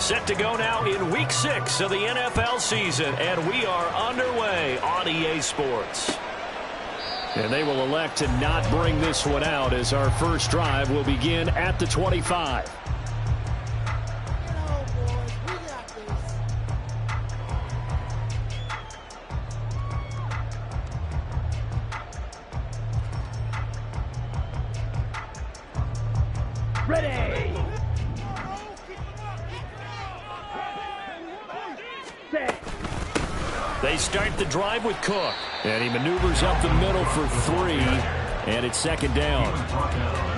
Set to go now in Week 6 of the NFL season, and we are underway on EA Sports. And they will elect to not bring this one out as our first drive will begin at the 25. Ready! They start the drive with Cook. And he maneuvers up the middle for 3, and it's second down.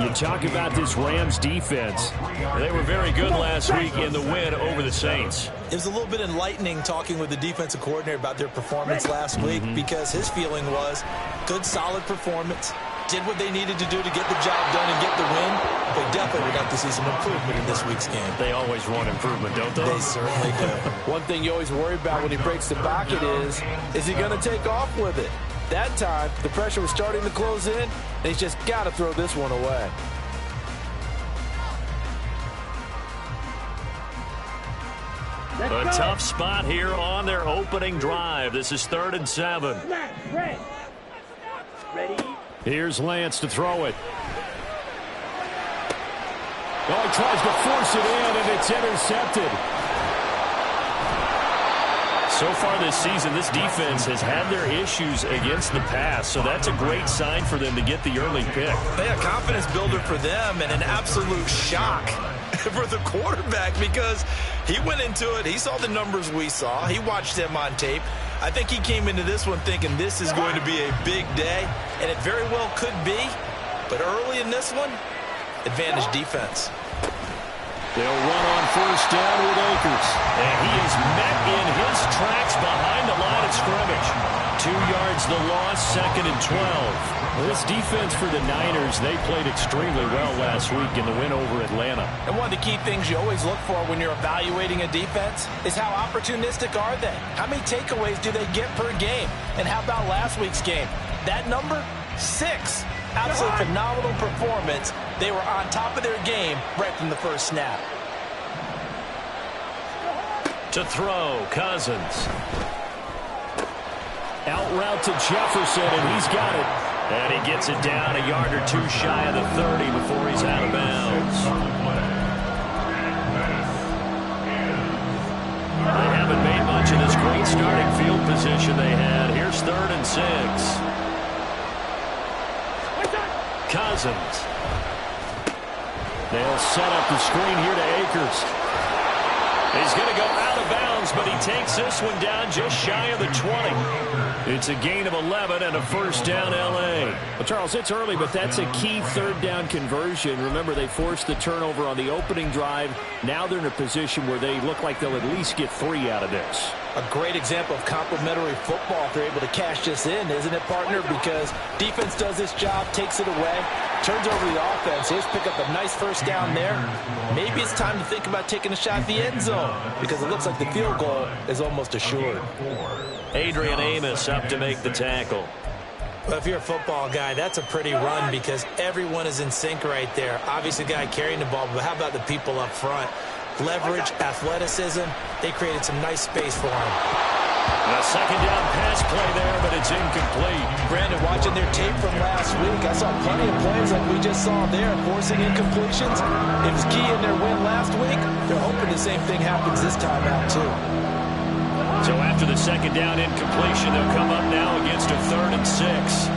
You talk about this Rams defense. They were very good last week in the win over the Saints. It was a little bit enlightening talking with the defensive coordinator about their performance last week because his feeling was good, solid performance. Did what they needed to do to get the job done and get the win. They definitely would like to see some improvement in this week's game. They always want improvement, don't they? They certainly do. One thing you always worry about when he breaks the pocket is he going to take off with it? That time, the pressure was starting to close in, and he's just got to throw this one away. A tough spot here on their opening drive. This is 3rd and 7. Ready? Here's Lance to throw it. Oh, he tries to force it in, and it's intercepted. So far this season, this defense has had their issues against the pass, so that's a great sign for them to get the early pick. A confidence builder for them and an absolute shock for the quarterback because he went into it. He saw the numbers we saw. He watched them on tape. I think he came into this one thinking this is going to be a big day, and it very well could be. But early in this one, advantage defense. They'll run on first down with Akers. And he is met in his tracks behind the line of scrimmage. 2 yards the loss, 2nd and 12. This defense for the Niners, they played extremely well last week in the win over Atlanta. And one of the key things you always look for when you're evaluating a defense is how opportunistic are they? How many takeaways do they get per game? And how about last week's game? That number? 6. Absolutely phenomenal performance. They were on top of their game right from the first snap. To throw, Cousins. Out route to Jefferson, and he's got it. And he gets it down a yard or 2 shy of the 30 before he's out of bounds. They haven't made much of this great starting field position they had. Here's 3rd and 6. Cousins. They'll set up the screen here to Akers. He's going to go out of bounds, but he takes this one down just shy of the 20. It's a gain of 11 and a first down L.A. Well, Charles, it's early, but that's a key 3rd down conversion. Remember, they forced the turnover on the opening drive. Now they're in a position where they look like they'll at least get 3 out of this. A great example of complementary football if they're able to cash this in, isn't it, partner? Because defense does this job, takes it away, turns over the offense. Here's pick up a nice first down there. Maybe it's time to think about taking a shot at the end zone because it looks like the field goal is almost assured. Adrian Amos up to make the tackle. Well, if you're a football guy, that's a pretty run because everyone is in sync right there. Obviously, the guy carrying the ball, but how about the people up front? Leverage, athleticism, they created some nice space for him. A 2nd down pass play there, but it's incomplete. Brandon, watching their tape from last week, I saw plenty of plays like we just saw there, forcing incompletions. It was key in their win last week. They're hoping the same thing happens this time out, too. So after the 2nd down incompletion, they'll come up now against a 3rd and 6.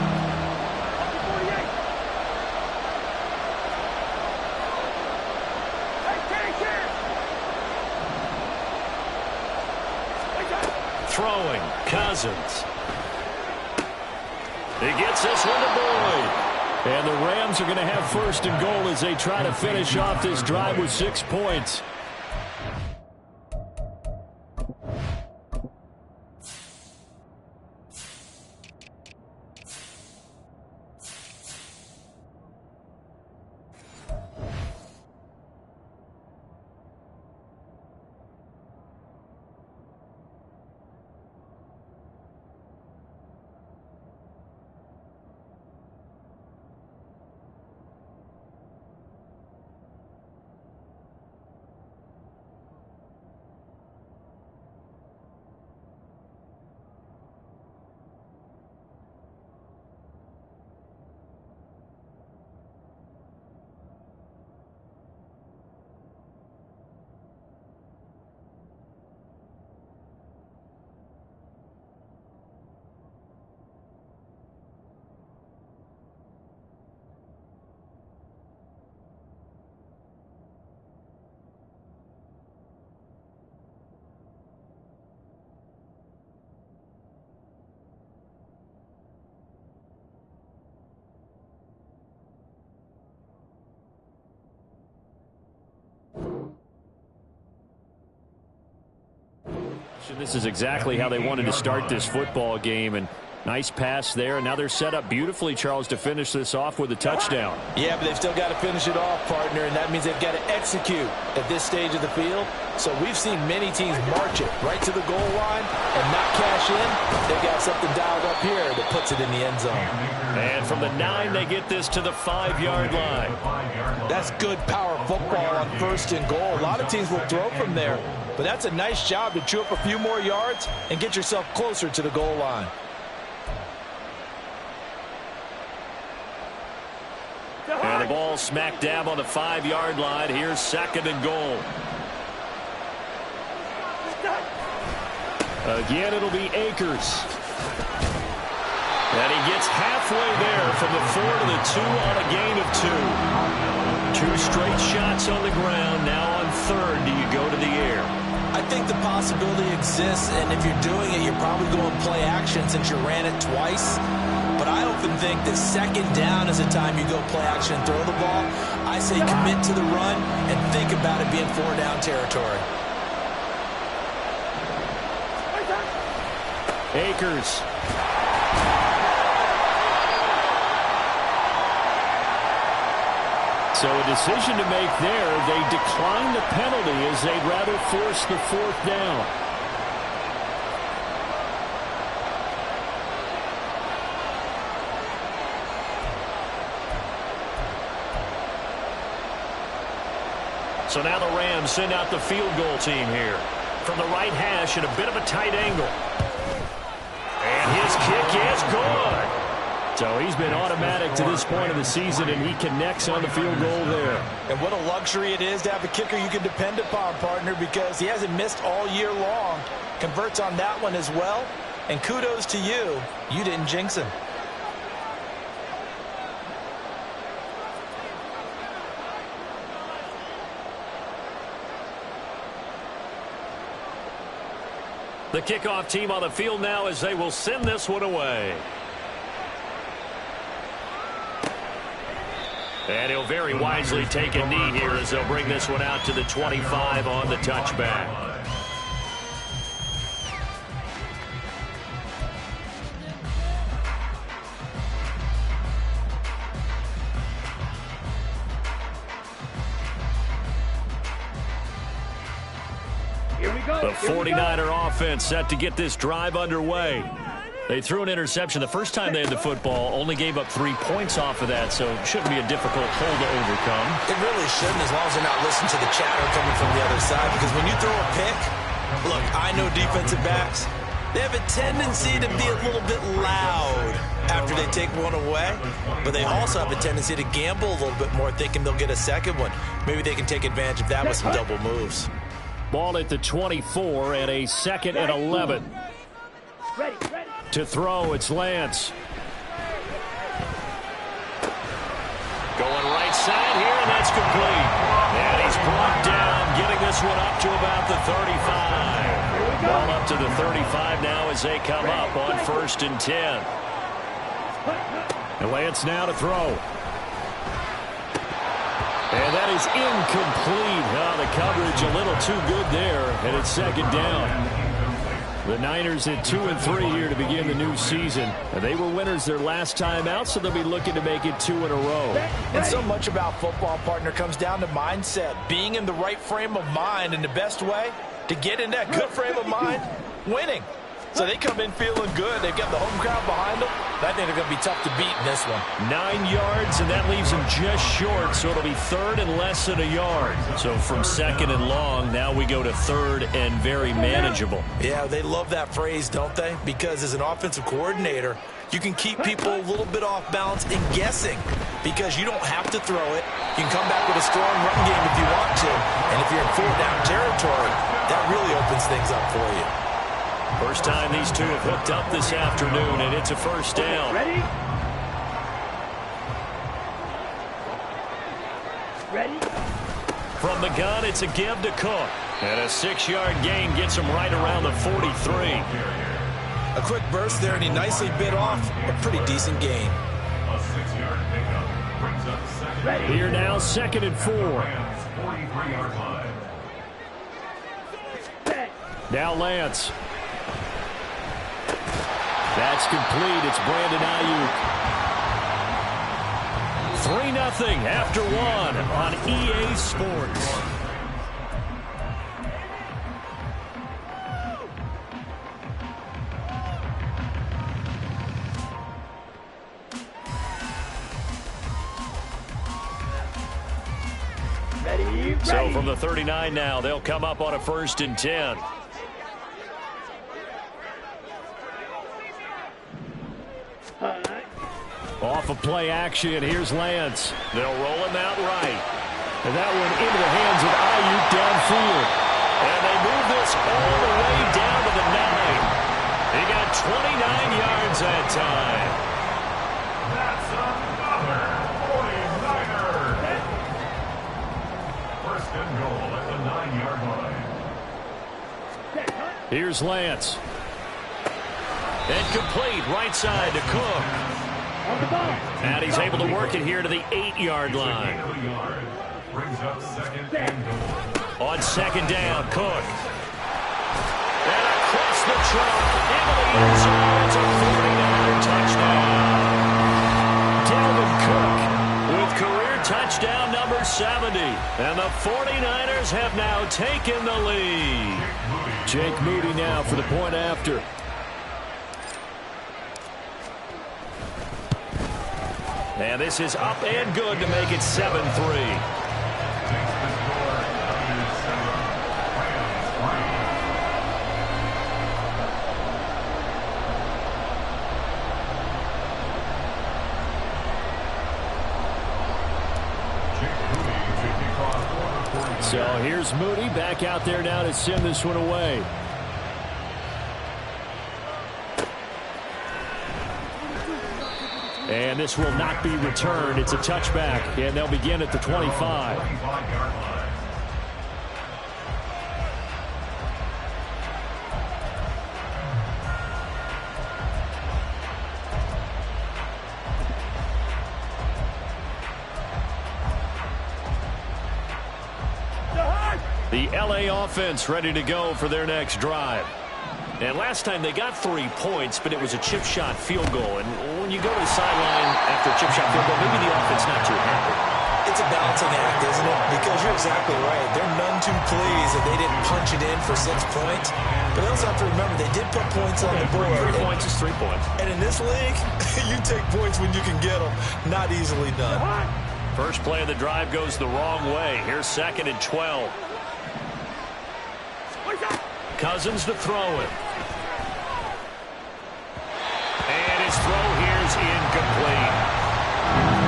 Throwing, Cousins. He gets this one to Boyd. And the Rams are going to have 1st and goal as they try to finish off this drive with 6 points. This is exactly how they wanted to start this football game, and nice pass there. And now they're set up beautifully, Charles, to finish this off with a touchdown. Yeah, but they've still got to finish it off, partner, and that means they've got to execute at this stage of the field. So we've seen many teams march it right to the goal line and not cash in. They've got something dialed up here that puts it in the end zone. And from the 9, they get this to the 5-yard line. That's good power football on 1st and goal. A lot of teams will throw from there, but that's a nice job to chew up a few more yards and get yourself closer to the goal line. And the ball smack dab on the 5-yard line. Here's 2nd and goal. Again, it'll be Akers. And he gets halfway there from the 4 to the 2 on a gain of 2. 2 straight shots on the ground. Now on 3rd, do you go to the air? I think the possibility exists, and if you're doing it, you're probably going play action since you ran it twice. But I often think that 2nd down is the time you go play action and throw the ball. I say commit to the run and think about it being 4-down territory. Akers. So a decision to make there. They decline the penalty as they'd rather force the 4th down. So now the Rams send out the field goal team here. From the right hash at a bit of a tight angle. And his kick is good. So he's been automatic to this point of the season, and he connects on the field goal there. And what a luxury it is to have a kicker you can depend upon, partner, because he hasn't missed all year long. Converts on that one as well. And kudos to you. You didn't jinx him. The kickoff team on the field now as they will send this one away. And he'll very wisely take a knee here as they'll bring this one out to the 25 on the touchback. The 49er offense set to get this drive underway. They threw an interception the first time they had the football, only gave up 3 points off of that, so it shouldn't be a difficult hole to overcome. It really shouldn't, as long as they're not listening to the chatter coming from the other side, because when you throw a pick, look, I know defensive backs, they have a tendency to be a little bit loud after they take one away, but they also have a tendency to gamble a little bit more, thinking they'll get a second one. Maybe they can take advantage of that with some double moves. Ball at the 24 and a 2nd and 11. Ready. To throw, it's Lance. Going right side here, and that's complete. And he's brought down, getting this one up to about the 35. Ball up to the 35 now as they come up on 1st and 10. And Lance now to throw. And that is incomplete. Oh, the coverage a little too good there, and it's 2nd down. The Niners at 2-3 here to begin the new season. And they were winners their last time out, so they'll be looking to make it 2 in a row. And so much about football, partner, comes down to mindset. Being in the right frame of mind, and the best way to get in that good frame of mind, winning. So they come in feeling good. They've got the home crowd behind them. I think they're going to be tough to beat in this one. 9 yards, and that leaves them just short, so it'll be 3rd and less than a yard. So from 2nd and long, now we go to 3rd and very manageable. Yeah, they love that phrase, don't they? Because as an offensive coordinator, you can keep people a little bit off balance and guessing because you don't have to throw it. You can come back with a strong run game if you want to. And if you're in 4-down territory, that really opens things up for you. First time these two have hooked up this afternoon, and it's a 1st down. Ready? From the gun, it's a give to Cook. And a 6-yard gain gets him right around the 43. A quick burst there, and he nicely bit off a pretty decent gain. Here now, 2nd and 4. Now Lance. That's complete. It's Brandon Ayuk. 3-0 after one on EA Sports. So from the 39 now, they'll come up on a 1st and 10. Off of play action, here's Lance. They'll roll him out right. And that one into the hands of Ayuk downfield. And they move this all the way down to the 9. He got 29 yards that time. That's another 49er. First and goal at the 9-yard line. Here's Lance. And complete right side to Cook. And he's able to work it here to the 8-yard line. Brings up 2nd and goal. On 2nd down, Cook. And across the trunk into the end zone. It's a 49er touchdown. Dalvin Cook with career touchdown number 70. And the 49ers have now taken the lead. Jake Moody now for the point after. And this is up and good to make it 7-3. So here's Moody back out there now to send this one away. And this will not be returned. It's a touchback, and they'll begin at the 25. The LA offense ready to go for their next drive. And last time they got 3 points, but it was a chip shot field goal. And when you go to the sideline after a chip shot field goal, maybe the offense not too happy. It's a balancing act, isn't it? Because you're exactly right. They're none too pleased that they didn't punch it in for 6 points. But they also have to remember they did put points on the board. 3 points is 3 points. And in this league, you take points when you can get them. Not easily done. First play of the drive goes the wrong way. Here's 2nd and 12. Cousins to throw it. And his throw here's incomplete.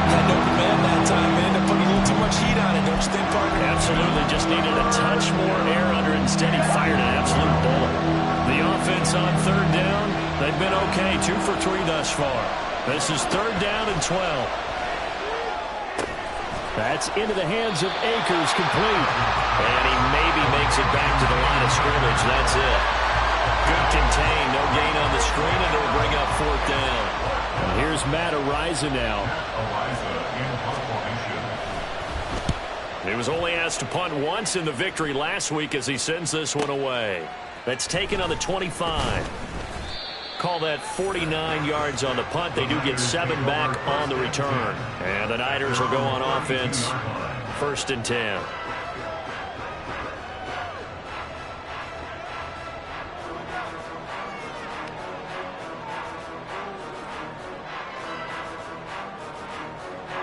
Had no command that time, man. They put a little too much heat on it, don't you think, partner? Absolutely. Just needed a touch more air under it. Instead, he fired an absolute bullet. The offense on 3rd down, they've been okay. 2 for 3 thus far. This is 3rd down and 12. That's into the hands of Akers, complete. And he maybe makes it back to the line of scrimmage. That's it. Good contain. No gain on the screen, and it'll bring up 4th down. And here's Matt Araiza now. He was only asked to punt once in the victory last week as he sends this one away. That's taken on the 25. Call that 49 yards on the punt. They do get 7 back on the return. And the Niners will go on offense. 1st and 10.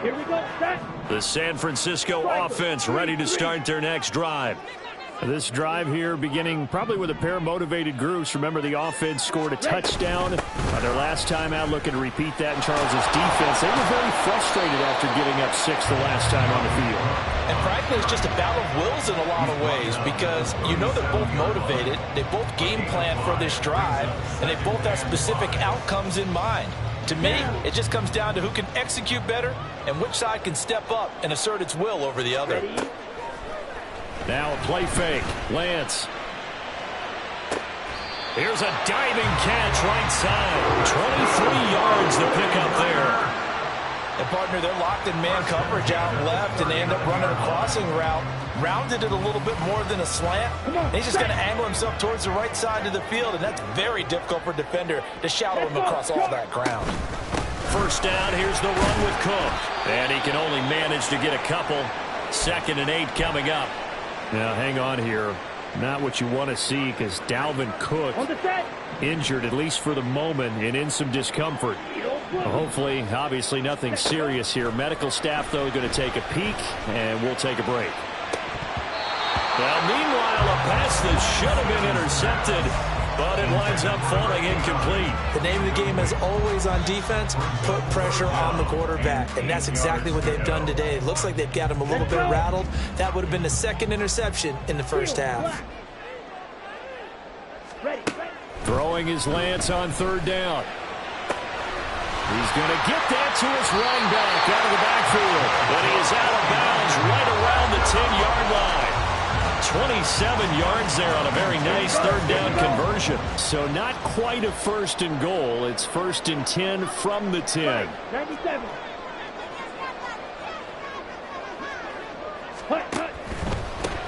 Here we go, set. The San Francisco offense ready to start their next drive. This drive here beginning probably with a pair of motivated groups. Remember, the offense scored a touchdown their last time out, looking to repeat that in Charles' defense. They were very frustrated after giving up 6 the last time on the field. And frankly, it's just a battle of wills in a lot of ways because you know they're both motivated, they both game plan for this drive, and they both have specific outcomes in mind. To me, it just comes down to who can execute better and which side can step up and assert its will over the other. Now a play fake. Lance. Here's a diving catch right side. 23 yards to pick up there. And, partner, they're locked in man coverage out left, and they end up running a crossing route. Rounded it a little bit more than a slant. And he's just going to angle himself towards the right side of the field, and that's very difficult for a defender to shadow him across all that ground. First down, here's the run with Cook. And he can only manage to get a couple. 2nd and 8 coming up. Now, hang on here. Not what you want to see, because Dalvin Cook injured, at least for the moment, and in some discomfort. Hopefully, obviously, nothing serious here. Medical staff, though, going to take a peek, and we'll take a break. Well, meanwhile, a pass that should have been intercepted, but it winds up falling incomplete. The name of the game, as always on defense, put pressure on the quarterback, and that's exactly what they've done today. It looks like they've got him a little bit rattled. That would have been the 2nd interception in the first half. Throwing his Lance on 3rd down. He's going to get that to his running back out of the backfield. But he is out of bounds right around the 10-yard line. 27 yards there on a very nice 3rd down conversion. So not quite a 1st and goal. It's 1st and 10 from the 10. 97.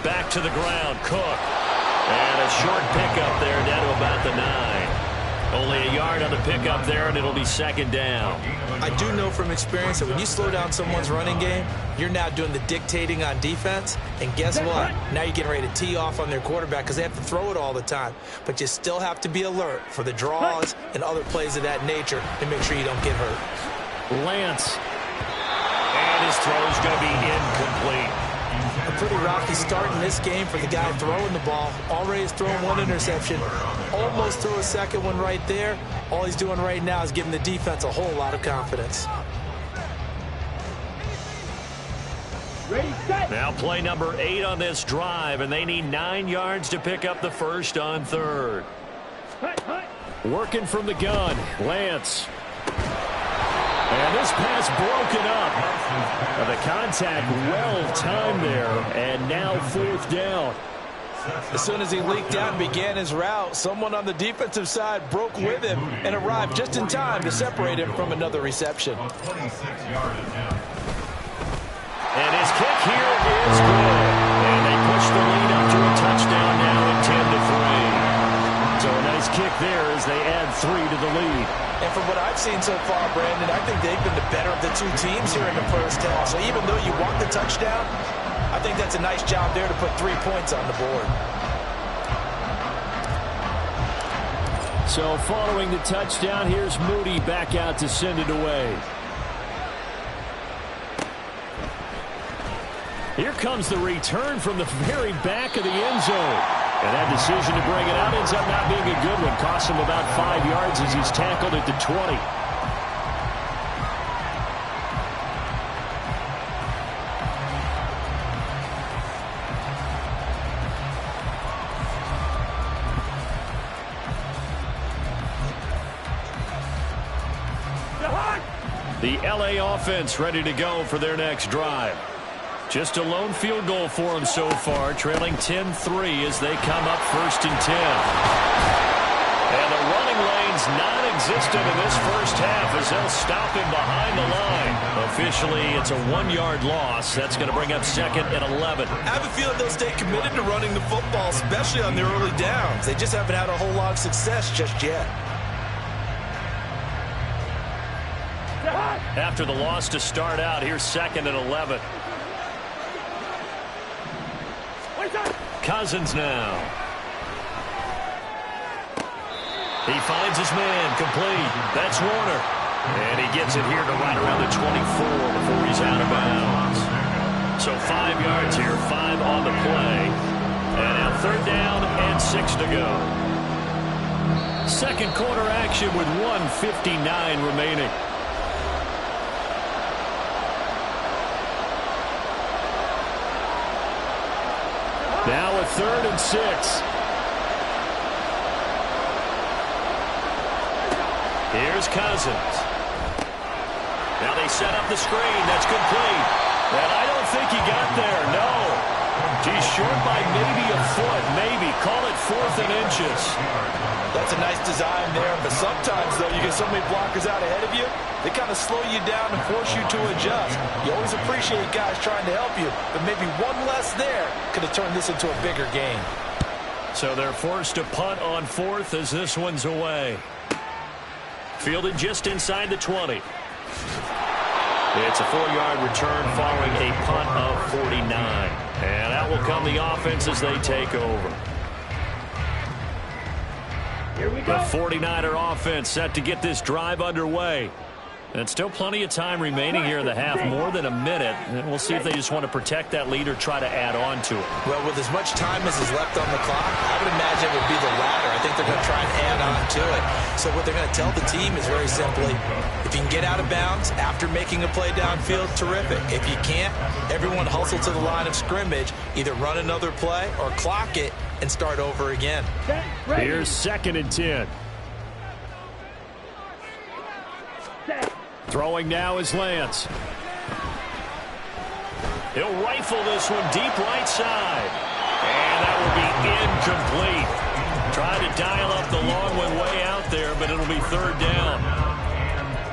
Back to the ground, Cook. And a short pickup there down to about the 9. Only a yard on the pickup there, and it'll be 2nd down. I do know from experience that when you slow down someone's running game, you're now doing the dictating on defense. And guess what? Now you're getting ready to tee off on their quarterback because they have to throw it all the time. But you still have to be alert for the draws and other plays of that nature and make sure you don't get hurt. Lance. And his throw's going to be incomplete. A pretty rocky start in this game for the guy throwing the ball. Already has thrown 1 interception. Almost threw a 2nd one right there. All he's doing right now is giving the defense a whole lot of confidence. Ready, set. Now play number 8 on this drive, and they need 9 yards to pick up the 1st on 3rd. Working from the gun, Lance. And this pass broken up. The contact well timed there, and now 4th down. As soon as he leaked out and began his route, someone on the defensive side broke with him and arrived just in time to separate him from another reception. And his kick here is good. And they push the lead up to a touchdown now at 10-3. So a nice kick there as they add 3 to the lead. And from what I've seen so far, Brandon, I think they've been the better of the 2 teams here in the first half. So even though you want the touchdown, I think that's a nice job there to put 3 points on the board. So following the touchdown, here's Moody back out to send it away. Here comes the return from the very back of the end zone. And that decision to bring it out ends up not being a good one. Costs him about 5 yards as he's tackled at the 20. The LA offense ready to go for their next drive. Just a lone field goal for them so far, trailing 10-3 as they come up 1st and 10. And the running lane's non-existent in this first half as they'll stop him behind the line. Officially, it's a 1-yard loss. That's going to bring up 2nd and 11. I have a feeling they'll stay committed to running the football, especially on their early downs. They just haven't had a whole lot of success just yet. After the loss to start out, here's 2nd and 11. Cousins now. He finds his man, complete. That's Warner. And he gets it here to right around the 24 before he's out of bounds. So 5 yards here, 5 on the play. And now 3rd down and 6 to go. Second quarter action with 1:59 remaining. Now a 3rd and 6. Here's Cousins. Now they set up the screen. That's complete. And I don't think he got there. No. He's short by maybe a foot, maybe. Call it 4th and inches. That's a nice design there, but sometimes, though, you get so many blockers out ahead of you, they kind of slow you down and force you to adjust. You always appreciate guys trying to help you, but maybe one less there could have turned this into a bigger game. So they're forced to punt on 4th as this one's away. Fielded just inside the 20. It's a 4-yard return following a punt of 49. And out will come the offense as they take over. Here we go. The 49er offense set to get this drive underway. And still plenty of time remaining here in the half, more than a minute. And we'll see if they just want to protect that lead or try to add on to it. Well, with as much time as is left on the clock, I would imagine it would be the latter. I think they're going to try and add on to it. So what they're going to tell the team is very simply, if you can get out of bounds after making a play downfield, terrific. If you can't, everyone hustle to the line of scrimmage, either run another play or clock it and start over again. Here's 2nd and 10. Throwing now is Lance. He'll rifle this one deep right side. And that will be incomplete. Tried to dial up the long one way out there, but it'll be 3rd down.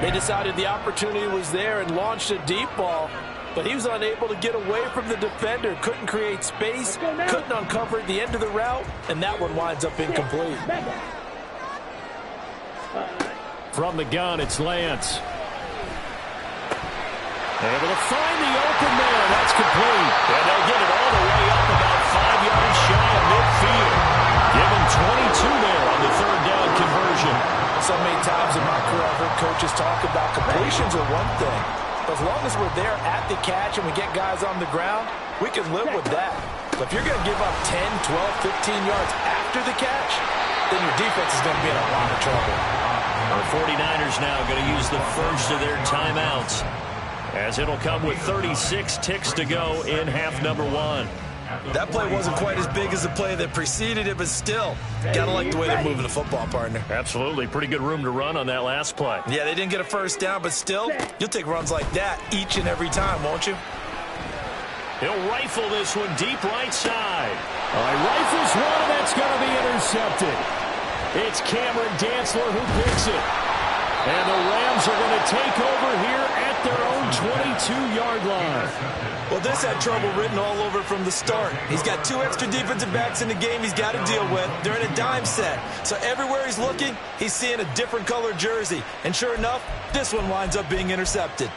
They decided the opportunity was there and launched a deep ball, but he was unable to get away from the defender. Couldn't create space, couldn't uncover the end of the route, and that one winds up incomplete. From the gun, it's Lance. Able to find the open man. That's complete. And they'll get it all the way up about 5 yards shy of midfield. Give him 22 there on the 3rd down conversion. So many times in my career, I've heard coaches talk about completions are one thing. But as long as we're there at the catch and we get guys on the ground, we can live with that. But if you're going to give up 10, 12, 15 yards after the catch, then your defense is going to be in a lot of trouble. Our 49ers now going to use the first of their timeouts, as it'll come with 36 ticks to go in half number 1. That play wasn't quite as big as the play that preceded it, but still, gotta like the way they're moving the football, partner. Absolutely. Pretty good room to run on that last play. Yeah, they didn't get a first down, but still, you'll take runs like that each and every time, won't you? He'll rifle this one deep right side. Rifles one, and that's going to be intercepted. It's Cameron Dantzler who picks it. And the Rams are going to take over here at their own 22-yard line. Well, this had trouble written all over from the start. He's got 2 extra defensive backs in the game he's got to deal with. They're in a dime set. So everywhere he's looking, he's seeing a different color jersey. And sure enough, this one winds up being intercepted.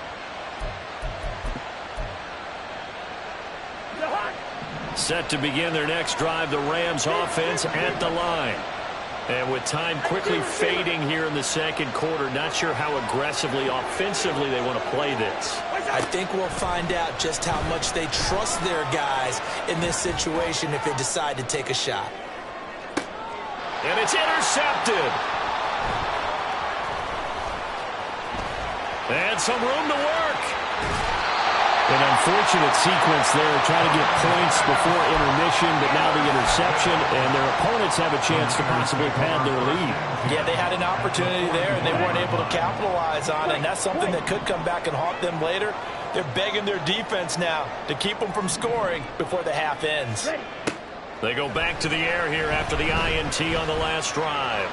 Set to begin their next drive, the Rams offense at the line. And with time quickly fading here in the second quarter, not sure how aggressively, offensively they want to play this. I think we'll find out just how much they trust their guys in this situation if they decide to take a shot. And it's intercepted. And some room to work. An unfortunate sequence there, trying to get points before intermission, but now the interception, and their opponents have a chance to possibly pad their lead. Yeah, they had an opportunity there, and they weren't able to capitalize on it, and that's something that could come back and haunt them later. They're begging their defense now to keep them from scoring before the half ends. They go back to the air here after the INT on the last drive.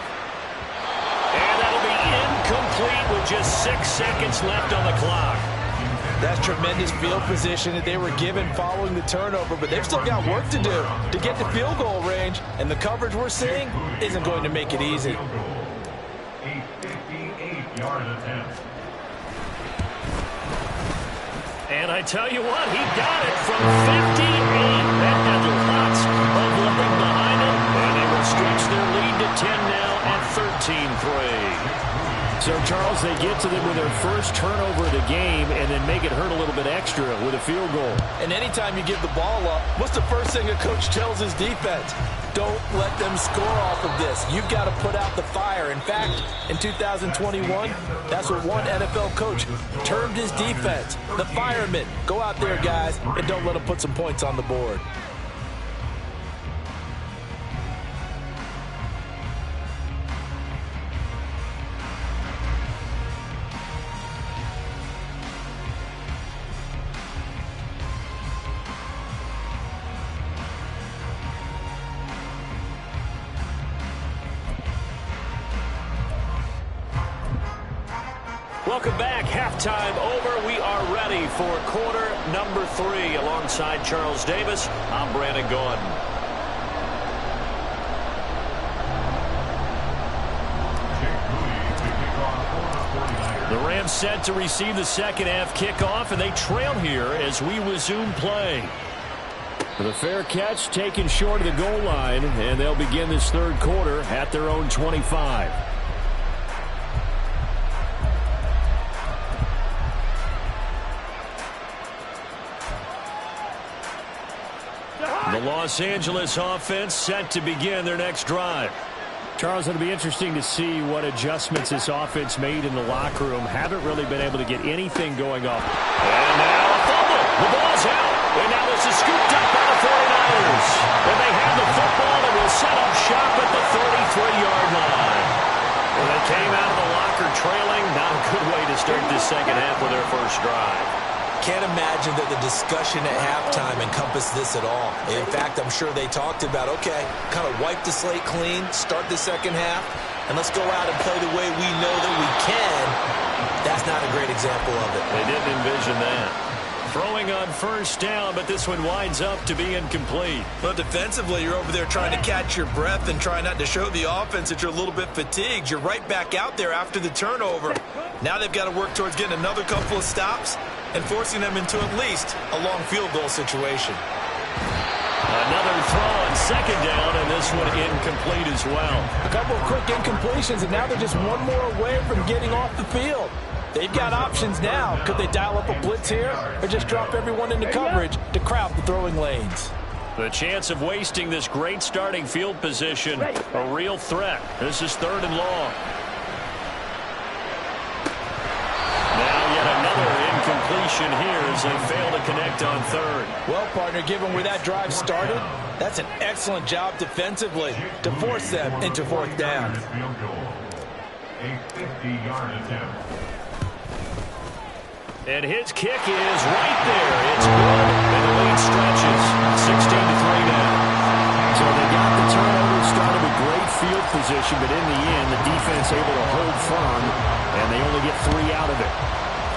And that'll be incomplete with just 6 seconds left on the clock. That's tremendous field position that they were given following the turnover, but they've still got work to do to get to field goal range, and the coverage we're seeing isn't going to make it easy. A 58-yard attempt. And I tell you what, he got it from 58. That had lots of leg behind it, and they will stretch their lead to 10 now at 13-3. So, Charles, they get to them with their first turnover of the game and then make it hurt a little bit extra with a field goal. And anytime you give the ball up, what's the first thing a coach tells his defense? Don't let them score off of this. You've got to put out the fire. In fact, in 2021, that's what one NFL coach termed his defense, the firemen. Go out there, guys, and don't let them put some points on the board. Welcome back. Halftime over. We are ready for quarter number 3. Alongside Charles Davis, I'm Brandon Gaudin. The Rams set to receive the second half kickoff, and they trail here as we resume play. The fair catch taken short of the goal line, and they'll begin this third quarter at their own 25. The Los Angeles offense set to begin their next drive. Charles, it'll be interesting to see what adjustments this offense made in the locker room. Haven't really been able to get anything going off. And now a fumble. The ball's out. And now this is scooped up by the 49ers. And they have the football and will set up shop at the 33-yard line. Well, they came out of the locker trailing. Not a good way to start this second half with their first drive. Can't imagine that the discussion at halftime encompassed this at all. In fact, I'm sure they talked about, okay, kind of wipe the slate clean, start the second half, and let's go out and play the way we know that we can. That's not a great example of it. They didn't envision that. Throwing on first down, but this one winds up to be incomplete. Well, defensively, you're over there trying to catch your breath and try not to show the offense that you're a little bit fatigued. You're right back out there after the turnover. Now they've got to work towards getting another couple of stops and forcing them into at least a long field goal situation. Another throw on second down, and this one incomplete as well. A couple of quick incompletions, and now they're just one more away from getting off the field. They've got options now. Could they dial up a blitz here or just drop everyone into coverage to crowd the throwing lanes? The chance of wasting this great starting field position, a real threat. This is 3rd and long. Now yet another incompletion here as they fail to connect on 3rd. Well, partner, given where that drive started, that's an excellent job defensively to force them into 4th down. A 50-yard attempt. And his kick is right there. It's good, and the lead stretches. 16-3 now. So they got the turnover, started with great field position, but in the end, the defense able to hold firm, and they only get 3 out of it.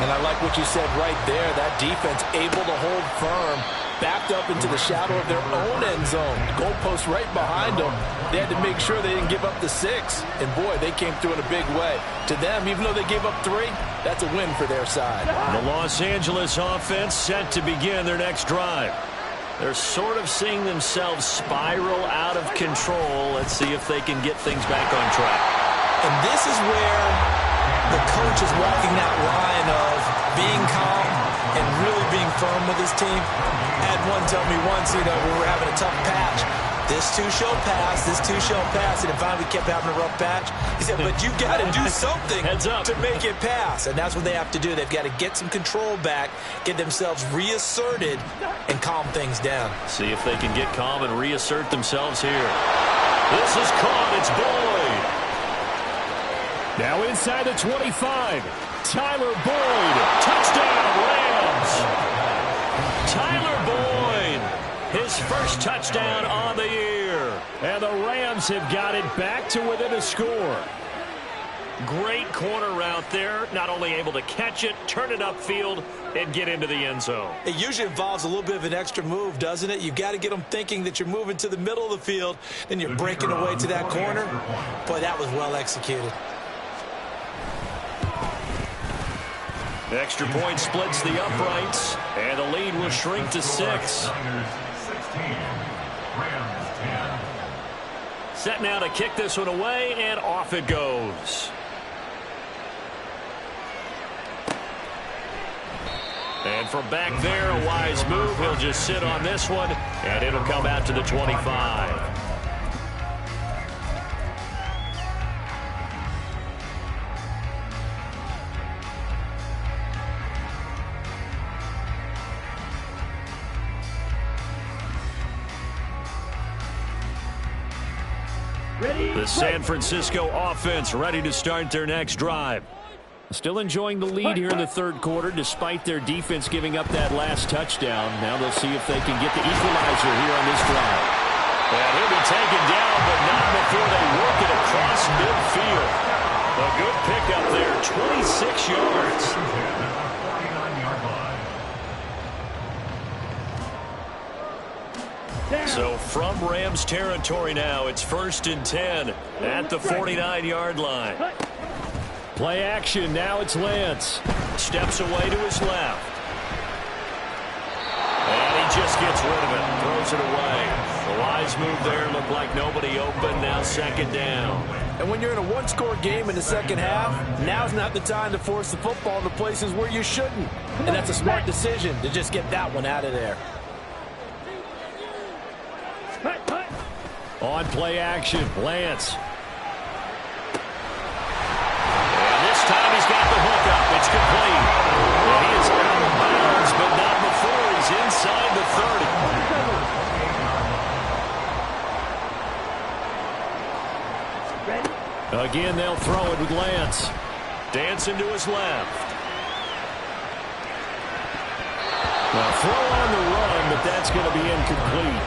And I like what you said right there. That defense able to hold firm, backed up into the shadow of their own end zone. Goalpost right behind them. They had to make sure they didn't give up the 6. And, boy, they came through in a big way. To them, even though they gave up 3, that's a win for their side. The Los Angeles offense set to begin their next drive. They're sort of seeing themselves spiral out of control. Let's see if they can get things back on track. And this is where the coach is walking that line of being calm and really being firm with his team. I had one tell me once, we were having a tough patch. This too shall pass, this too shall pass. And if finally we kept having a rough patch, he said, but you got to do something to make it pass. And that's what they have to do. They've got to get some control back, get themselves reasserted, and calm things down. See if they can get calm and reassert themselves here. This is caught. It's Boyd. Now inside the 25. Tyler Boyd. Touchdown, Rams. Tyler Boyd. His first touchdown on the year. And the Rams have got it back to within a score. Great corner route there. Not only able to catch it, turn it upfield, and get into the end zone. It usually involves a little bit of an extra move, doesn't it? You've got to get them thinking that you're moving to the middle of the field, then you're breaking away to that corner. Boy, that was well executed. Extra point splits the uprights, and the lead will shrink to 6. 16, Rams 10. Set now to kick this one away, and off it goes. And from back there, a wise move. He'll just sit on this one, and it'll come out to the 25. The San Francisco offense ready to start their next drive. Still enjoying the lead here in the third quarter despite their defense giving up that last touchdown. Now they'll see if they can get the equalizer here on this drive. And he'll be taken down, but not before they work it across midfield. A good pickup there, 26 yards. 49-yard line. So from Rams territory now, it's 1st and 10 at the 49-yard line. Play action, now it's Lance. Steps away to his left. And he just gets rid of it, throws it away. The wise move there, looked like nobody open, now 2nd down. And when you're in a one-score game in the second half, now's not the time to force the football into places where you shouldn't. And that's a smart decision to just get that one out of there. On play action, Lance. And this time he's got the hook up. It's complete. And he is out of bounds, but not before he's inside the 30. Again, they'll throw it with Lance. Dancing to his left. Now throw on the run, but that's going to be incomplete.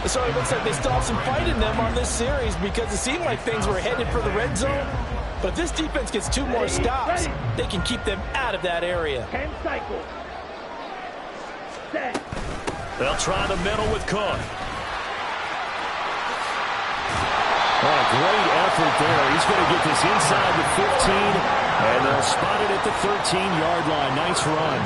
So it looks like they still have some fight in them on this series because it seemed like things were headed for the red zone. But if this defense gets 2 more stops, they can keep them out of that area. 10 cycles. Set. They'll try the middle with Cook. Oh, great effort there. He's going to get this inside the 15, and they'll spot it at the 13-yard line. Nice run.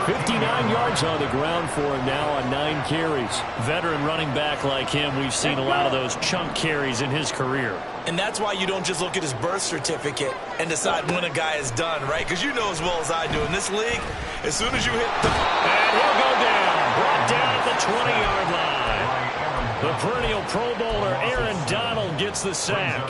59 yards on the ground for him now on 9 carries. Veteran running back like him, we've seen a lot of those chunk carries in his career. And that's why you don't just look at his birth certificate and decide when a guy is done, right? Because you know as well as I do, in this league, as soon as you hit the... And he'll go down. Brought down at the 20-yard line. The perennial Pro Bowler Aaron Donald gets the sack.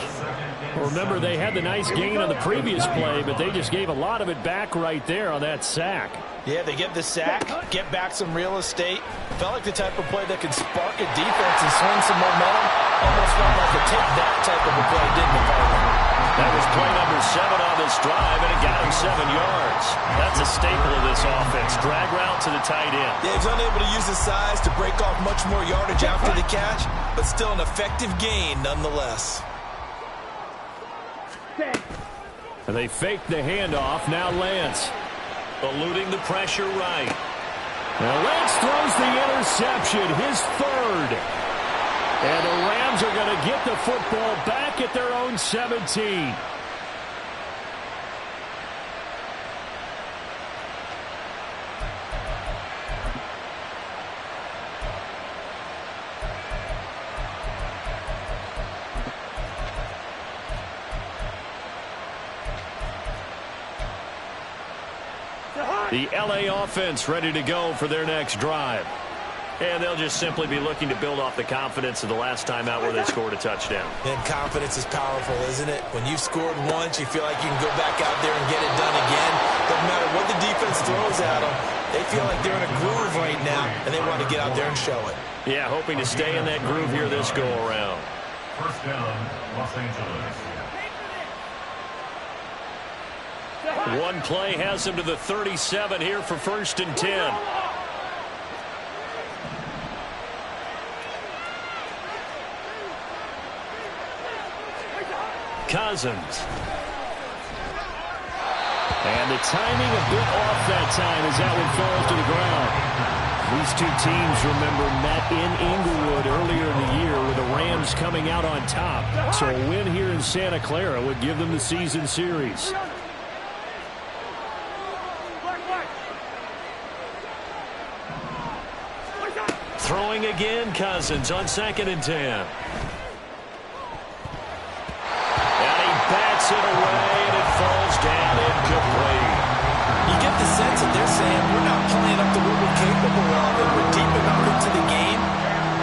Remember, they had the nice gain on the previous play, but they just gave a lot of it back right there on that sack. Yeah, they get the sack, get back some real estate. Felt like the type of play that can spark a defense and swing some momentum. Almost felt like a take that type of a play, didn't it, Carter? That was play number 7 on this drive, and it got him 7 yards. That's a staple of this offense. Drag route to the tight end. Yeah, he's unable to use his size to break off much more yardage after the catch, but still an effective gain nonetheless. And they fake the handoff. Now Lance. Eluding the pressure right. Now Lance throws the interception, his 3rd. And the Rams are going to get the football back at their own 17. The LA offense ready to go for their next drive. And they'll just simply be looking to build off the confidence of the last time out where they scored a touchdown. And confidence is powerful, isn't it? When you've scored once, you feel like you can go back out there and get it done again. Doesn't matter what the defense throws at them. They feel like they're in a groove right now, and they want to get out there and show it. Yeah, hoping to stay in that groove here this go-around. 1st down, Los Angeles. One play has him to the 37 here for 1st and 10. Cousins. And the timing a bit off that time as that one falls to the ground. These two teams, remember, met in Inglewood earlier in the year with the Rams coming out on top. So a win here in Santa Clara would give them the season series. Throwing again, Cousins on 2nd and 10. And he bats it away, and it falls down incomplete. You get the sense that they're saying we're not playing up to what we're capable of, and we're deep enough into the game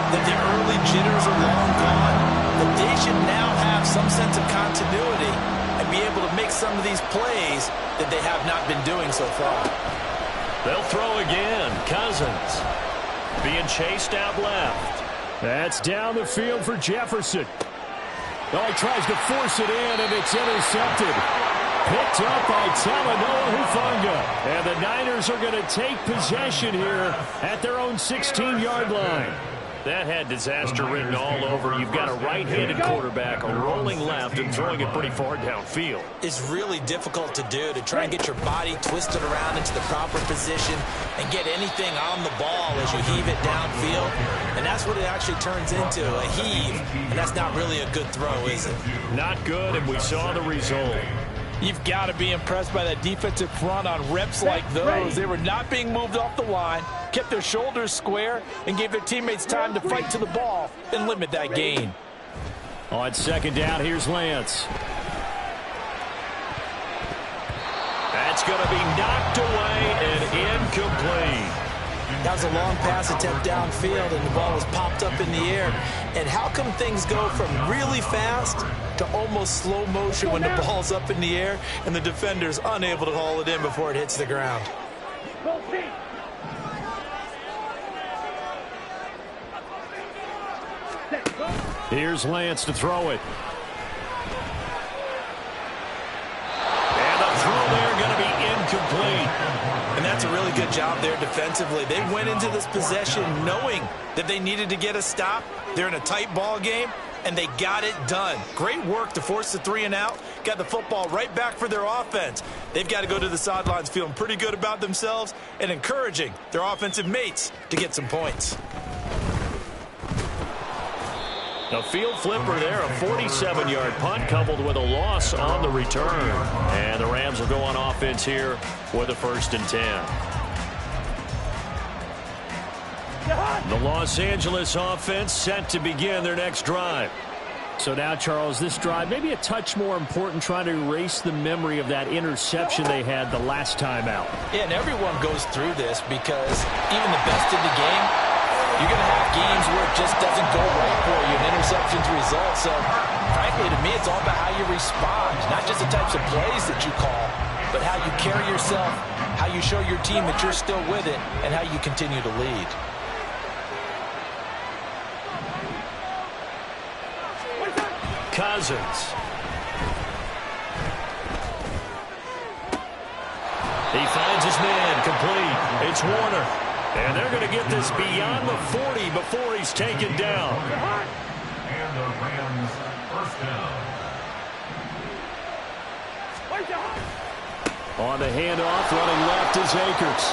that the early jitters are long gone, that they should now have some sense of continuity and be able to make some of these plays that they have not been doing so far. They'll throw again. Cousins being chased out left. That's down the field for Jefferson. Oh, he tries to force it in, and it's intercepted. Picked up by Talanoa Hufanga. And the Niners are going to take possession here at their own 16-yard line. That had disaster written all over. You've got a right-handed quarterback, a rolling left, and throwing it pretty far downfield. It's really difficult to do, to try and get your body twisted around into the proper position and get anything on the ball as you heave it downfield. And that's what it actually turns into, a heave. And that's not really a good throw, is it? Not good, and we saw the result. You've got to be impressed by that defensive front on reps like those. They were not being moved off the line, kept their shoulders square, and gave their teammates time to fight to the ball and limit that gain. On second down, here's Lance. That's going to be knocked away and incomplete. That was a long pass attempt downfield, and the ball was popped up in the air. And how come things go from really fast to almost slow motion when the ball's up in the air and the defender's unable to haul it in before it hits the ground? Here's Lance to throw it. And the throw there going to be incomplete. And that's a really good job there defensively. They went into this possession knowing that they needed to get a stop. They're in a tight ball game, and they got it done. Great work to force the 3 and out. Got the football right back for their offense. They've got to go to the sidelines feeling pretty good about themselves and encouraging their offensive mates to get some points. A field flipper there, a 47-yard punt coupled with a loss on the return. And the Rams will go on offense here with a 1st and 10. The Los Angeles offense set to begin their next drive. So now, Charles, this drive maybe a touch more important, trying to erase the memory of that interception they had the last time out. Yeah, and everyone goes through this because even the best in the game, you're going to have games where it just doesn't go right for you, and interceptions result. So, frankly, to me, it's all about how you respond, not just the types of plays that you call, but how you carry yourself, how you show your team that you're still with it, and how you continue to lead. Cousins. He finds his man complete. It's Warner. And they're going to get this beyond the 40 before he's taken down. And the Rams 1st down. On the handoff, running left is Akers.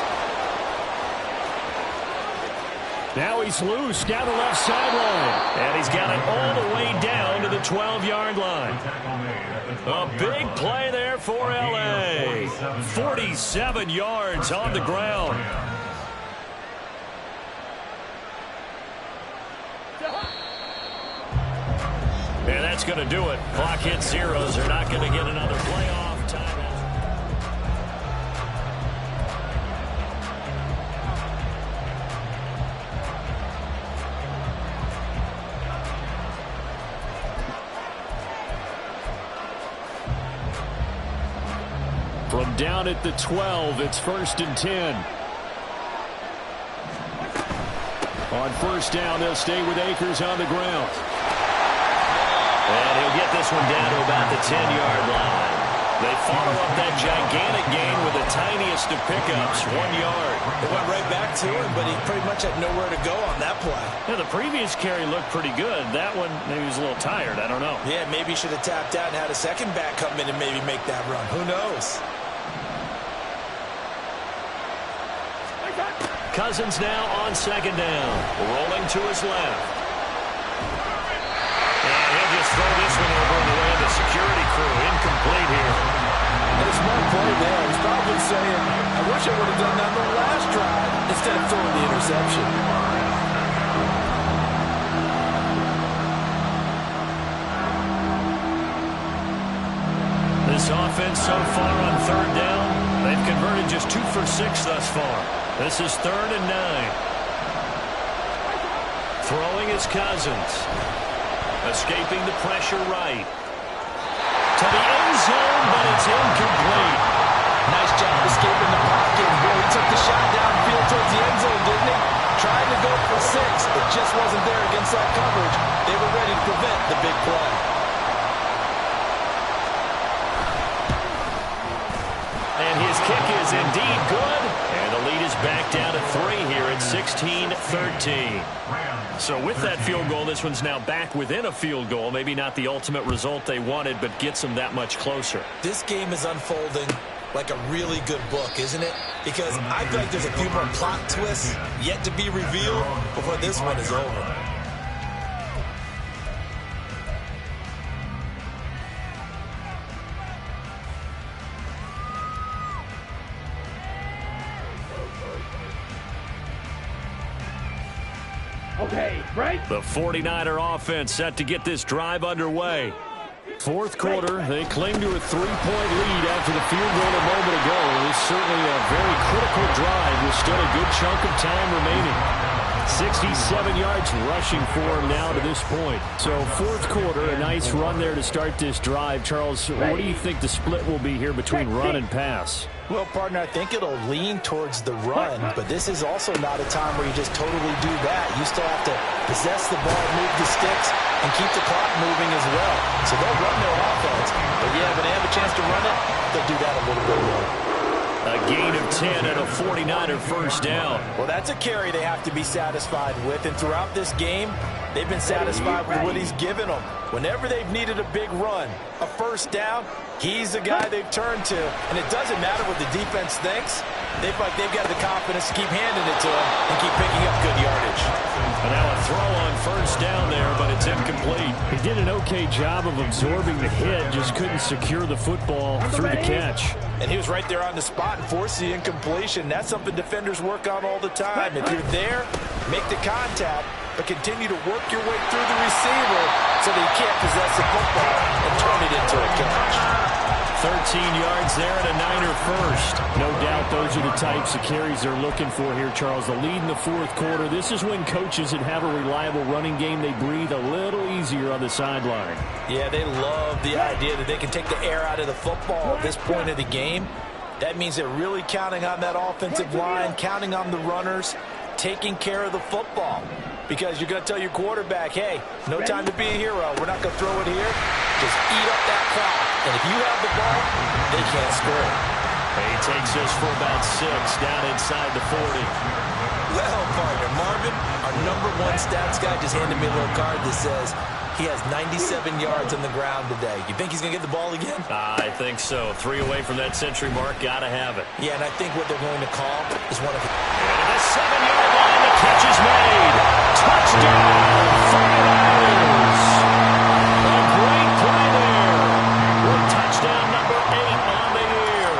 Now he's loose down the left sideline. And he's got it all the way down to the 12-yard line. A big play there for L.A. 47 yards on the ground. And that's going to do it. Clock hits zeros. They're not going to get another playoff timeout. From down at the 12, it's 1st and 10. On 1st down, they'll stay with Akers on the ground. And he'll get this one down to about the 10-yard line. They follow up that gigantic gain with the tiniest of pickups, 1 yard. It went right back to him, but he pretty much had nowhere to go on that play. Yeah, the previous carry looked pretty good. That one, maybe he was a little tired. I don't know. Yeah, maybe he should have tapped out and had a second back come in and maybe make that run. Who knows? Cousins now on 2nd down. Rolling to his left. And he'll just throw this one over in the way of the security crew. Incomplete here. And a smart play there. He's probably saying, I wish I would have done that on the last drive instead of throwing the interception. This offense so far on 3rd down, they've converted just 2 for 6 thus far. This is 3rd and 9. Throwing is Cousins. Escaping the pressure right. To the end zone, but it's incomplete. Nice job escaping the pocket. Boy, he took the shot downfield towards the end zone, didn't he? Tried to go for 6. It just wasn't there against that coverage. They were ready to prevent the big play. And his kick is indeed good. And the lead is back down to 3 here at 16-13. So with that field goal, this one's now back within a field goal. Maybe not the ultimate result they wanted, but gets them that much closer. This game is unfolding like a really good book, isn't it? Because I feel like there's a few more plot twists yet to be revealed before this one is over. Okay, break. The 49er offense set to get this drive underway. Fourth quarter, they cling to a 3-point lead after the field goal a moment ago. It's certainly a very critical drive with still a good chunk of time remaining. 67 yards rushing for him now to this point. So fourth quarter, a nice run there to start this drive. Charles, what do you think the split will be here between run and pass? Well, partner, I think it'll lean towards the run, but this is also not a time where you just totally do that. You still have to possess the ball, move the sticks, and keep the clock moving as well. So they'll run their offense, but yeah, when they have a chance to run it, they'll do that a little bit more. A gain of 10 and a 49er first down. Well, that's a carry they have to be satisfied with, and throughout this game, they've been satisfied with what he's given them. Whenever they've needed a big run, a first down, he's the guy they've turned to. And it doesn't matter what the defense thinks. They've got the confidence to keep handing it to him and keep picking up good yardage. And now a throw on first down there, but it's incomplete. He did an okay job of absorbing the hit, just couldn't secure the football through the catch. And he was right there on the spot and forced the incompletion. That's something defenders work on all the time. If you're there, make the contact, but continue to work your way through the receiver so that he can't possess the football and turn it into a catch. 13 yards there and a Niner first. No doubt those are the types of carries they're looking for here, Charles. The lead in the fourth quarter. This is when coaches that have a reliable running game, they breathe a little easier on the sideline. Yeah, they love the idea that they can take the air out of the football at this point of the game. That means they're really counting on that offensive line, counting on the runners, taking care of the football. Because you're going to tell your quarterback, hey, no time to be a hero. We're not going to throw it here. Just eat up that clock. And if you have the ball, they can't score. He takes this for about 6 down inside the 40. Well, partner, Marvin, our #1 stats guy just handed me a little card that says he has 97 yards on the ground today. You think he's going to get the ball again? I think so. 3 away from that century mark. Got to have it. Yeah, and I think what they're going to call is one of the... And the 7-yard line, the catch is made. Touchdown, 49ers. A great play there. With touchdown number 8 on the year.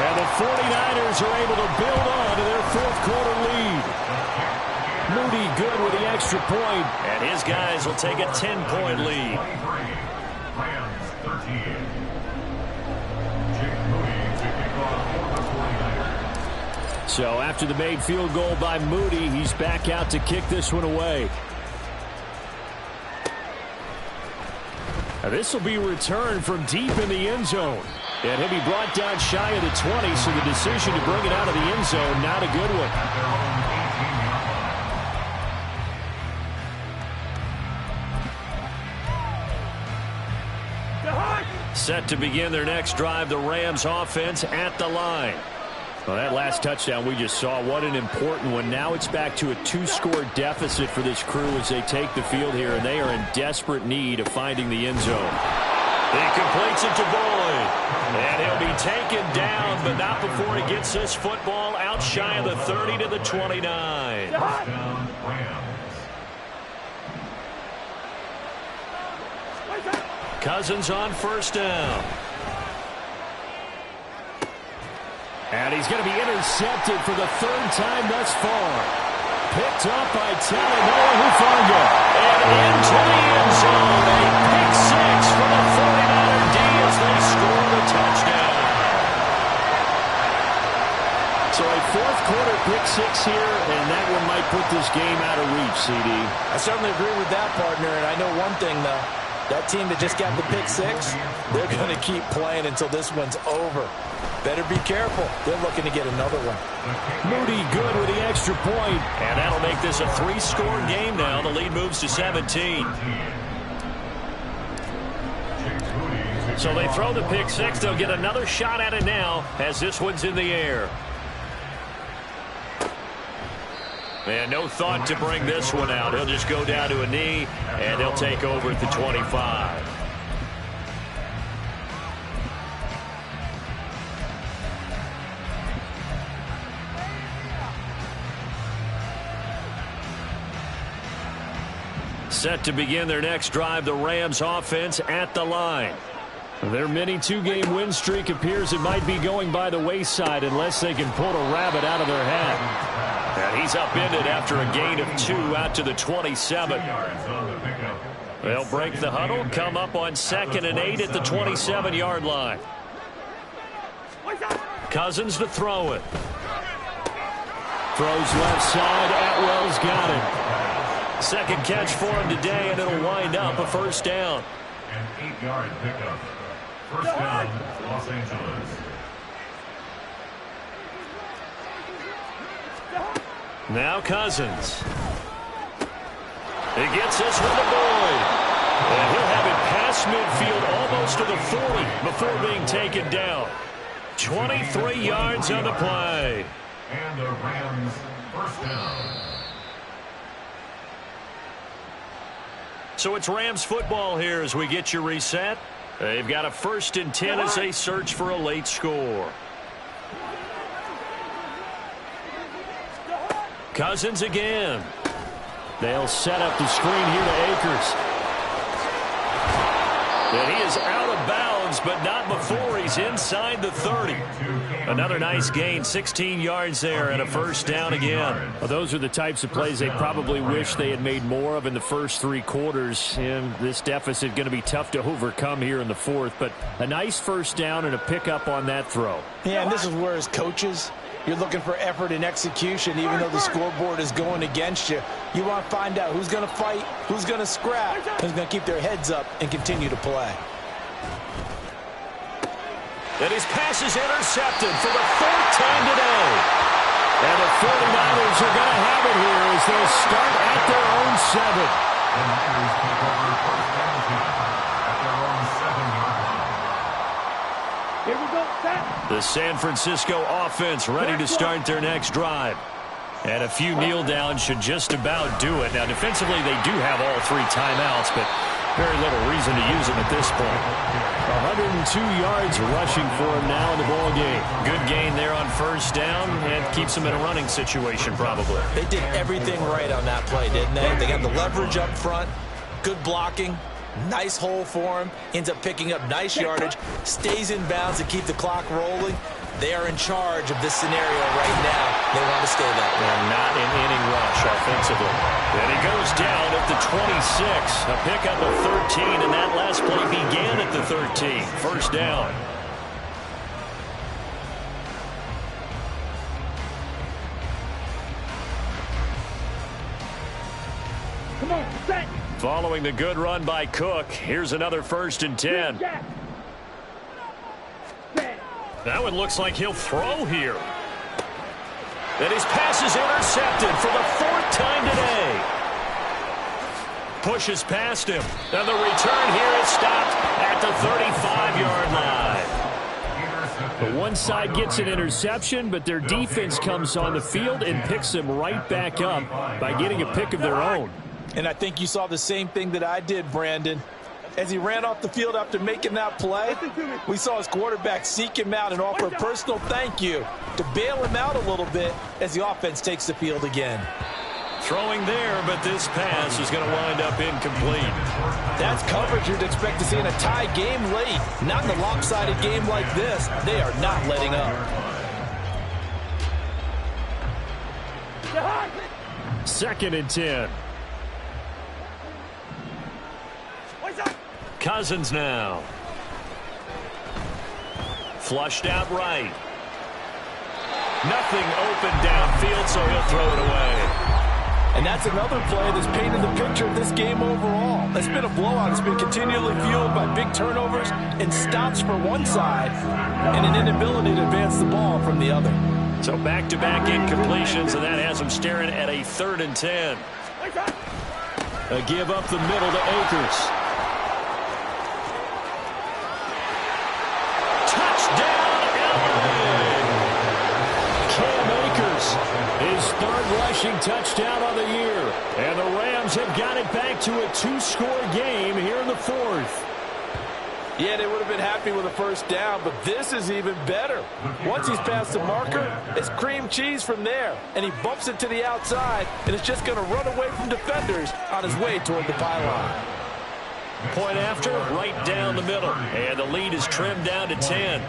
And the 49ers are able to build on to their fourth quarter lead. Moody good with the extra point. And his guys will take a 10-point lead. Rams 13. Jake Moody to kick off for the 49ers. So after the made field goal by Moody, he's back out to kick this one away. Now this will be returned from deep in the end zone. And he'll be brought down shy of the 20, so the decision to bring it out of the end zone, not a good one. Set to begin their next drive, the Rams offense at the line. Well, that last touchdown we just saw, what an important one. Now it's back to a 2-score deficit for this crew as they take the field here, and they are in desperate need of finding the end zone. He completes it to Boyd, and he'll be taken down, but not before he gets this football out shy of the 30 to the 29. Touchdown, Rams. Cousins on first down. And he's going to be intercepted for the 3rd time thus far. Picked up by Talanoa Hufanga. And into the end zone. A pick 6 for the 49er D as they score the touchdown. So a fourth quarter pick 6 here, and that one might put this game out of reach, CD. I certainly agree with that, partner, and I know one thing, though. That team that just got the pick 6, they're going to keep playing until this one's over. Better be careful. They're looking to get another one. Moody good with the extra point. And that'll make this a 3-score game now. The lead moves to 17. So they throw the pick 6. They'll get another shot at it now as this one's in the air. And no thought to bring this one out. He'll just go down to a knee, and they'll take over at the 25. Set to begin their next drive, the Rams offense at the line. Their mini two-game win streak appears it might be going by the wayside unless they can pull a rabbit out of their hat. And he's upended after a gain of 2 out to the 27. They'll break the huddle, come up on 2nd and 8 at the 27-yard line. Cousins to throw it. Throws left side. Atwell's got it. Second catch for him today, and it'll wind up a first down. An 8-yard pickup. First down, Los Angeles. Now Cousins. He gets this one to Boyd. And he'll have it past midfield almost to the 40 before being taken down. 23 yards on the play. And the Rams first down. So it's Rams football here as we get you reset. They've got a 1st and 10 as they search for a late score. Cousins again. They'll set up the screen here to Akers. And he is out of bounds, but not before he's inside the 30. Another nice gain, 16 yards there, and a first down again. Well, those are the types of plays they probably wish they had made more of in the first 3 quarters. And this deficit going to be tough to overcome here in the 4th. But a nice first down and a pickup on that throw. Yeah, and this is where as coaches, you're looking for effort and execution, even though the scoreboard is going against you. You want to find out who's going to fight, who's going to scrap, who's going to keep their heads up and continue to play. And his pass is intercepted for the 4th time today. And the 49ers are going to have it here as they'll start at their own 7. The Niners take over first down at their own 7-yard line. Here we go, set. The San Francisco offense ready to start their next drive. And a few kneel downs should just about do it. Now, defensively, they do have all 3 timeouts, but very little reason to use them at this point. 102 yards rushing for him now in the ball game. Good gain there on first down and keeps them in a running situation probably. They did everything right on that play, didn't they? They got the leverage up front, good blocking, nice hole for him, ends up picking up nice yardage, stays in bounds to keep the clock rolling. They are in charge of this scenario right now. They want to stay that way. And not an inning rush offensively. And he goes down at the 26. A pickup of 13, and that last play began at the 13. First down. Come on, set. Following the good run by Cook, here's another 1st and 10. Jack. Set. That one looks like he'll throw here. And his pass is intercepted for the 4th time today. Pushes past him. And the return here is stopped at the 35-yard line. The one side gets an interception, but their defense comes on the field and picks them right back up by getting a pick of their own. And I think you saw the same thing that I did, Brandon. As he ran off the field after making that play, we saw his quarterback seek him out and offer a personal thank you to bail him out a little bit as the offense takes the field again. Throwing there, but this pass is going to wind up incomplete. That's coverage you'd expect to see in a tie game late. Not in a lopsided game like this. They are not letting up. Second and 10. Cousins now. Flushed out right. Nothing open downfield, so he'll throw it away. And that's another play that's painted the picture of this game overall. It's been a blowout. It's been continually fueled by big turnovers and stops for one side and an inability to advance the ball from the other. So back-to-back incompletions, and that has them staring at a 3rd and 10. A give up the middle to Akers. Touchdown, LA! Cam Akers, his third rushing touchdown on the year. And the Rams have got it back to a 2-score game here in the fourth. Yeah, they would have been happy with a first down, but this is even better. Once he's past the marker, it's cream cheese from there. And he bumps it to the outside, and it's just going to run away from defenders on his way toward the pylon. Point after, right down the middle. And the lead is trimmed down to 10.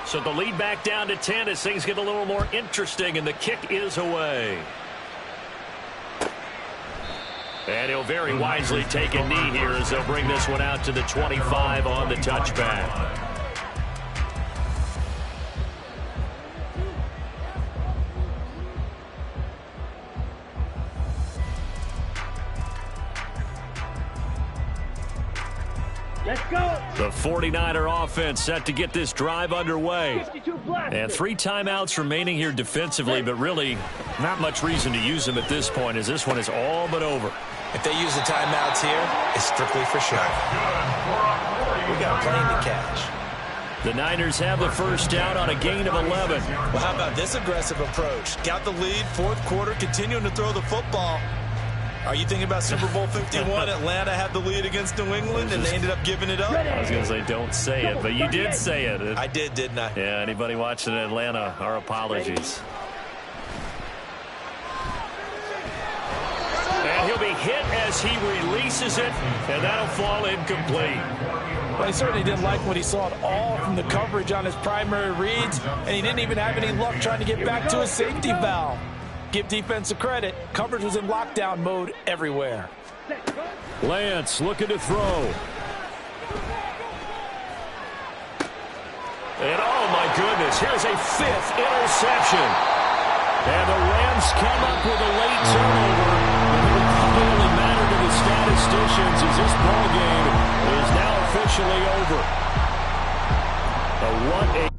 So the lead back down to 10 as things get a little more interesting, and the kick is away. And he'll very wisely take a knee here as they'll bring this one out to the 25 on the touchback. Let's go. The 49er offense set to get this drive underway. 52 blast. And 3 timeouts remaining here defensively, but really not much reason to use them at this point as this one is all but over. If they use the timeouts here, it's strictly for show. We got plenty to catch. The Niners have the first down on a gain of 11. Well, how about this aggressive approach? Got the lead, fourth quarter, continuing to throw the football. Are you thinking about Super Bowl 51? Atlanta had the lead against New England, and they ended up giving it up? I was going to say don't say it, but you did say it. I did, didn't I? Yeah, anybody watching Atlanta, our apologies. And he'll be hit as he releases it, and that'll fall incomplete. Well, he certainly didn't like what he saw at all from the coverage on his primary reads, and he didn't even have any luck trying to get back to his safety valve. Give defense a credit. Coverage was in lockdown mode everywhere. Lance looking to throw. And oh my goodness, here's a 5th interception. And the Rams came up with a late turnover. And it will probably only matter to the statisticians as this ball game is now officially over. What a